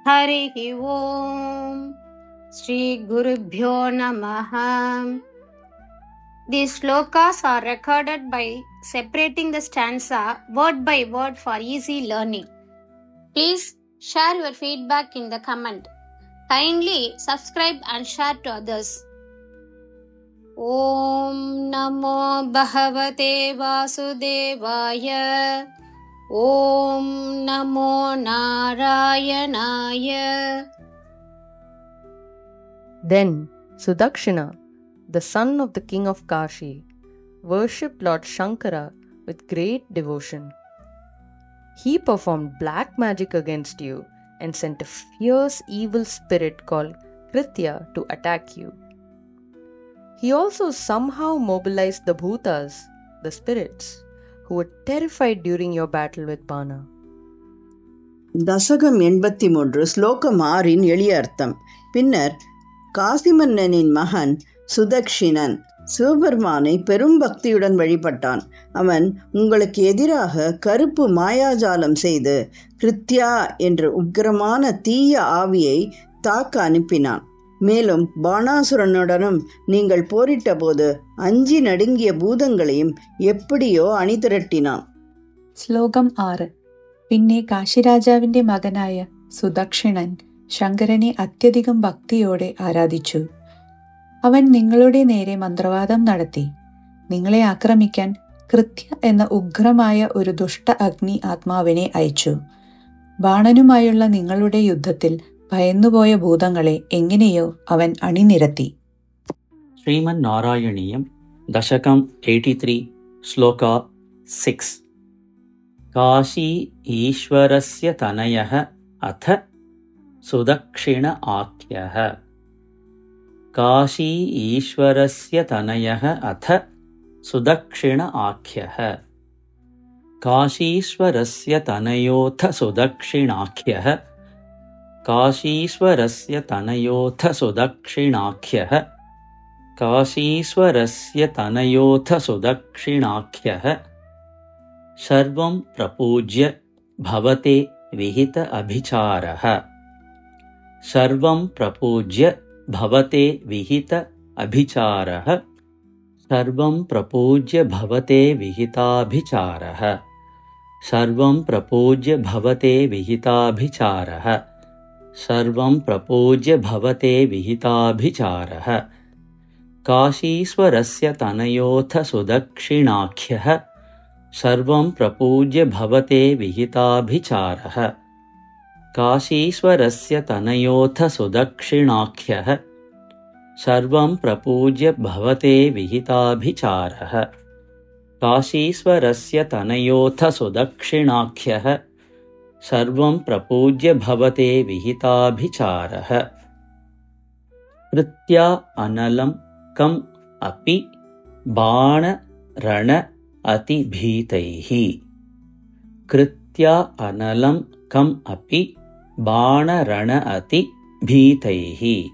Harihi Om. Shri Gurubhyo Namaha. These slokas are recorded by separating the stanza word by word for easy learning. Please share your feedback in the comment. Kindly subscribe and share to others. Om Namo Bhagavate Vasudevaya. Om Namo Narayanaya. Then Sudakshina, the son of the king of Kashi, worshipped Lord Shankara with great devotion. He performed black magic against you and sent a fierce evil spirit called Kritya to attack you. He also somehow mobilized the Bhutas, the spirits, who were terrified during your battle with Bana. தசகம் 83 ஸ்லோகம் 6 எளிய அர்த்தம். பின்னர் காசி மன்னனின் மகன் சுதக்ஷிணன் சிவபெருமானை பெரும் பக்தியுடன் வழிபட்டான். அவன் உங்களுக்கு எதிராக கருப்பு மாயாஜாலம் செய்து கிருத்யா என்ற உக்கிரமான தீய ஆவியை தாக்க அனுப்பினான். மேலும் பாணாசுரனுடனும் நீங்கள் போரிட்ட போது அஞ்சி நடுங்கிய பூதங்களையும் எப்படியோ அணிதிரட்டினான். ശ്ലോകം 6. പിന്നെ കാശിരാജാവിന്റെ മകനായ സുദക്ഷിണൻ ശങ്കരനെ അത്യധികം ഭക്തിയോടെ ആരാധിച്ചു. അവൻ നിങ്ങളുടെ നേരെ മന്ത്രവാദം നടത്തി. നിങ്ങളെ ആക്രമിക്കാൻ കൃത്യ എന്ന ഉഗ്രമായ ഒരു ദുഷ്ട അഗ്നി ആത്മാവിനെ അയച്ചു. ബാണനുമായുള്ള നിങ്ങളുടെ യുദ്ധത്തിൽ ഭയന്നുപോയ ഭൂതങ്ങളെ എങ്ങനെയോ അവൻ അണിനിരത്തി. ശ്രീമൻ നാരായണീയം ദശകം 83 ശ്ലോക 6. കാശി ഈശ്വരസ്യ തനയഃ അഥ സുദക്ഷിണ ആഖ്യഃ. കാശി ഈശ്വരസ്യ തനയഃ അഥ സുദക്ഷിണ ആഖ്യഃ. കാശീശ്വരസ്യ തനയോഥ സുദക്ഷിണാഖ്യഃ. കാശീശ്വരസ്യ തനയോഥ സുദക്ഷിണാഖ്യഃ. കാശീശ്വരസ്യ തനയോഥ സുദക്ഷിണാഖ്യഃ. സർവം പ്രപൂജ്യ ഭവത്തെ വിഹിത അഭിചാരഃ. സർവം പ്രപൂജ്യ ഭവത്തെ വിഹിത അഭിചാരഃ. സർവം പ്രപൂജ്യ ഭവത്തെ വിഹിതാഭിചാരഃ. സർവം പ്രപൂജ്യ ഭവത്തെ വിഹിതാഭിചാരഃ. സർവം പ്രപൂജ്യ ഭവത്തെ വിഹിതാഭിചാരഃ. കാശീശ്വരസ്യ തനയോഥ സുദക്ഷിണാഖ്യഃ. സർവം പ്രപൂജ്യ ഭവത്തെ വിഹിതാഭിചാരഃ. കാശീശ്വരസ്യ തനയോഥ സുദക്ഷിണാഖ്യഃ. സർവം പ്രപൂജ്യ ഭവത്തെ വിഹിതാഭിചാരഃ. കാശീശ്വരസ്യ തനയോഥ സുദക്ഷിണാഖ്യഃ. സർവം പ്രപൂജ്യ ഭവത്തെ വിഹിതാഭിചാരഃ. കൃത്യാ അനലം കം അപി ബാണ രണ അതിഭീതൈഃ. കൃത്യാ അനലം കം അപി ബാണ രണ അതിഭീതൈഃ.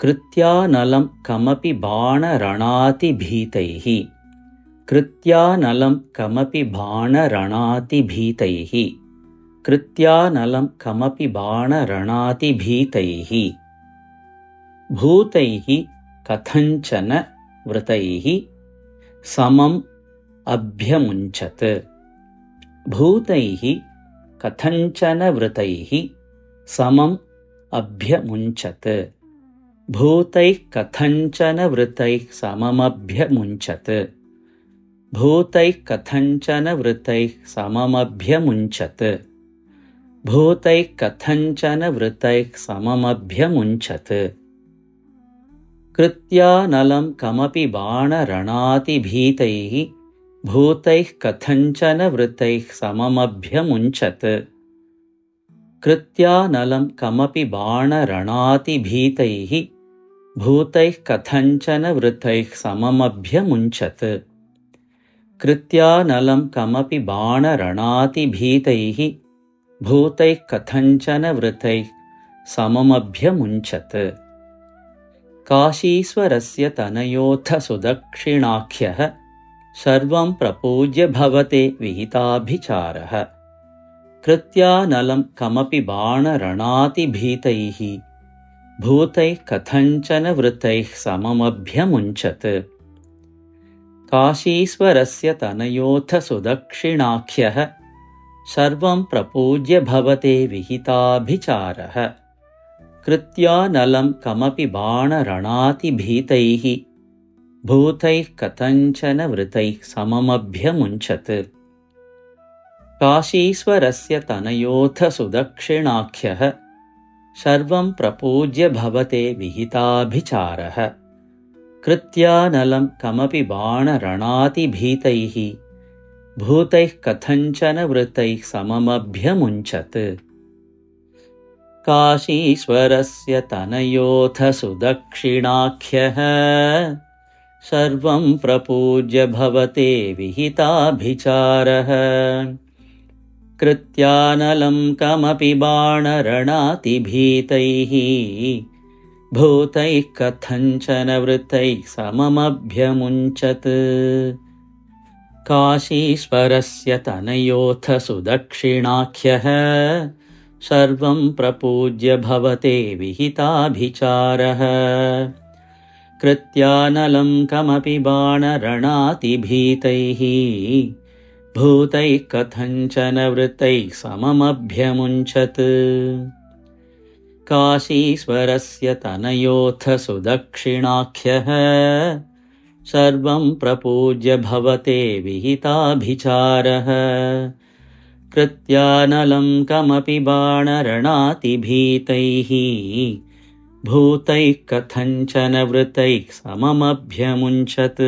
കൃത്യാനലം കമപി ബാണരണാതിഭീതൈഃ. കൃത്യാനലം കമപി ബാണരണാതിഭീതൈഃ. കൃത്യാനലം കമപി ബാണരണാതിഭീതൈഃ. ഭൂതൈഃ കഥഞ്ചന വൃതൈഃ സമം അഭ്യമുഞ്ചത്. ഭൂതൈഃ കഥഞ്ചന വൃതൈഃ സമം അഭ്യമുഞ്ചത്. ഭൂതൈഃ കഥഞ്ചന വൃതൈഃ സമമഭ്യമുഞ്ചത്. ഭൂതൈഃ കഥഞ്ചന വൃതൈഃ സമമഭ്യമുഞ്ചത്. ഭൂതൈഃ കഥഞ്ചന വൃതൈഃ സമമഭ്യമുഞ്ചത്. കൃത്യാനലം കമപി ബാണരണാതിഭീതൈഃ. ഭൂതൈഃ കഥഞ്ചന വൃതൈഃ സമമഭ്യമുഞ്ചത്. കൃത്യാനലം കമപി ബാണരണാതിഭീതൈഃ. ഭൂതൈഃ കഥഞ്ചന വൃതൈഃ സമമഭ്യമുഞ്ചത്. കൃത്യാനലം കമപി ബാണരണാതിഭീതൈഃ. ഭൂതൈഃ കഥഞ്ചന വൃതൈഃ സമമഭ്യമുഞ്ചത്. കാശീശ്വരസ്യ തനയോഥ സുദക്ഷിണാഖ്യഃ. സർവം പ്രപൂജ്യ ഭവത്തെ വിഹിതാഭിചാരഃ. कृत्यानलं कमपि बाणरणातिभीतैः भूतैः कथञ्चन वृतैः सममभ्यमुञ्चत्। काशीश्वरस्य तनयोऽथ सुदक्षिणाख्यः सर्वं प्रपूज्य भवते विहिताभिचारः। कृत्यानलं कमपि बाणरणातिभीतैः भूतैः कथञ्चन वृतैः सममभ्यमुञ्चत्। काशीश्वरस्य तनयोऽथ सुदक्षिणाख्यः सर्वं प्रपूज्य भवते विहिताभिचारः। कृत्यानलं कमपि बाणरणातिभीतैः भूतैः कथञ्चन वृतैः सममभ्यमुञ्चत्। काशीश्वरस्य तनयोऽथ सुदक्षिणाख्यः सर्वं प्रपूज्य भवते विहिताभिचारः। कृत्यानलं कमपि बाणरणातिभीतैः भूतैः कथञ्चन वृतैः सममभ्यमुञ्चत्। काशीश्वरस्य तनयोऽथ सुदक्षिणाख्यः सर्वं प्रपूज्य भवते विहिताभिचारः। कृत्यानलं कमपि बाणरणातिभीतैः भूतैः कथञ्चन वृतैः सममभ्यमुञ्चत्। काशीश्वरस्य तनयोऽथ सुदक्षिणाख्यः सर्वं प्रपूज्य भवते विहिताभिचारः। कृत्यानलं कमपि बाणरणातिभीतैः भूतैः कथञ्चन वृतैः सममभ्यमुञ्चत्।